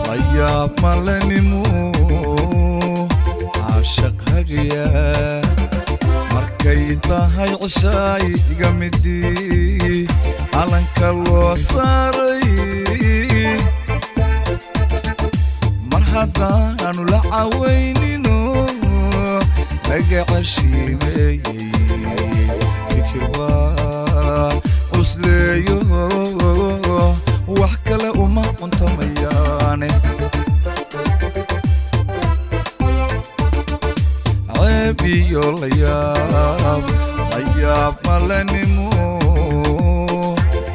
layaab malenimo caashaq hagaya markay tahay cishaay iga midii calanka loo saaray mar haddaanu la cawaynino laga cashiimeeyey fikir waa cusleeyo wax kale uma cuntamayaane ceebiyo layaab malenimo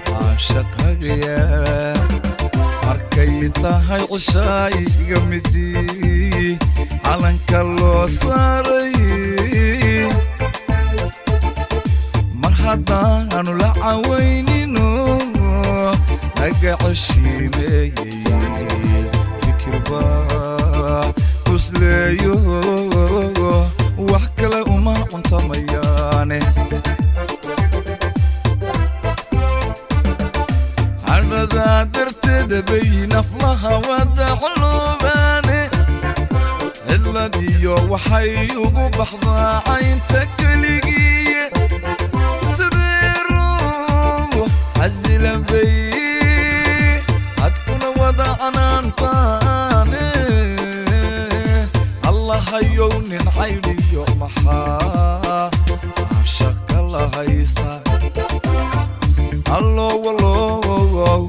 caashaq hagaya markay tahay cishaay iga midii calanka loo saaray mar haddaanu la cawaynino laga cashiimeeyey fikir baa cusleeyo wax kale uma cuntamayaane caradaa darteeda bay naflaha wada xuluubaane cidladiyo waxay ugu baxdaa caynta keligiiye sidii ruux xasilan bay hadkuna wada canaantaane allahayow nin caydhiyo maxaa caashaqa la haystaa allo wallow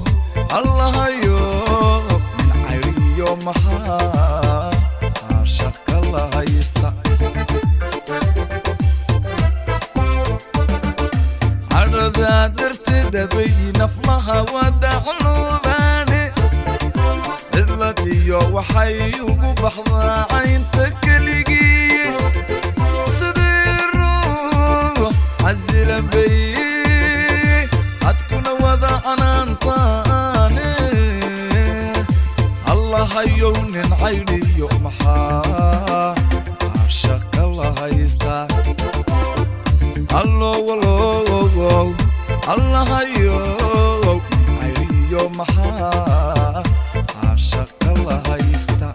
allahayow nin caydhiyo maxaa caashaqa la haysta caradaa darteeda bay naflaha wada xuluubaane cidladiyo waxay ugu baxdaa caynta keligiiye sidii ruux xasilan bay hadkuna wada canaantaane allahayow nin caydhiyo maxaa caashaqa la haystaa allo wallow allahayow nin caydhiyo maxaa caashaqa la haysta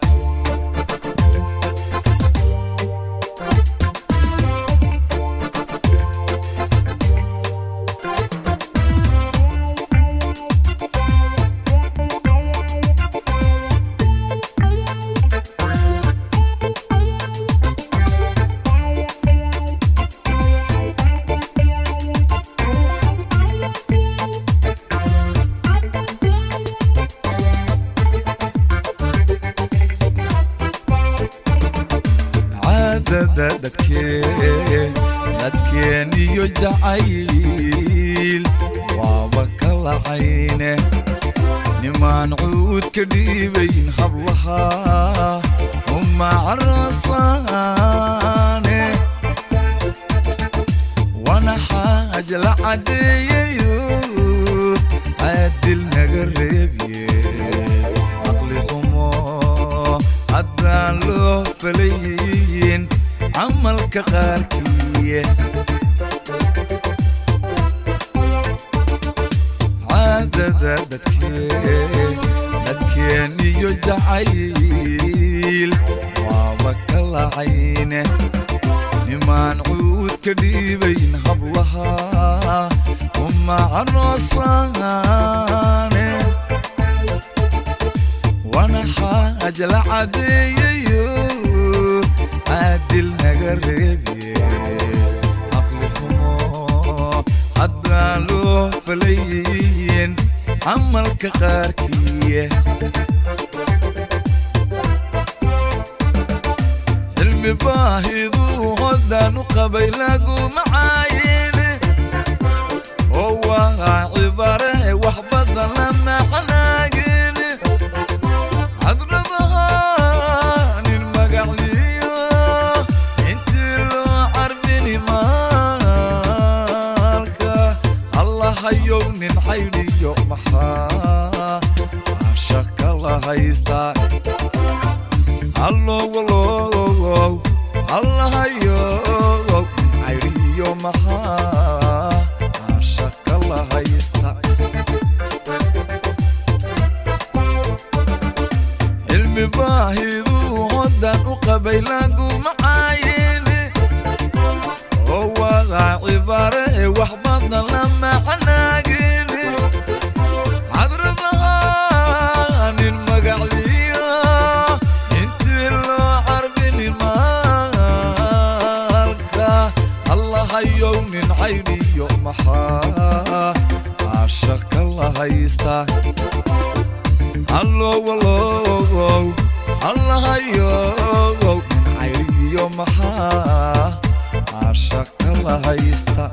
dadkeen iyo jacayl waaba kala cayne nimaan cuud ka dhiibayn hablaha uma carasaane wana xaaj la cadeeyayo caadil naga reebye caqli xumo haddaan loo falayn camalka qaarkiiye caadada dadkeen iyo jacayl waaba kala cayne nimaan cuud ka dhiibayn hablaha uma caroosaane wana xaaj la cadeeyayo caadil naga reebye caqli xumo haddaan loo falayn camalka qaarkiiye cilmi baahiduu hoddaan u qabay lagu macaayine oo waa cibaare wax badan la macnaagine cadradaha nin magacliyo intii loo carbini maalka allahayow nin caydhiyo maxaa caashaqa la haystaa allo wallow allahayow nin caydhiyo maxaa caashaqa la haysta عدنا لما عناقيني عذر ضغان المقعلية انت اللي عربني مالكا الله يوني عيني يوم محا عاشق الله يستا الله والله الله يوني عيني يوم محا عاشق الله يستا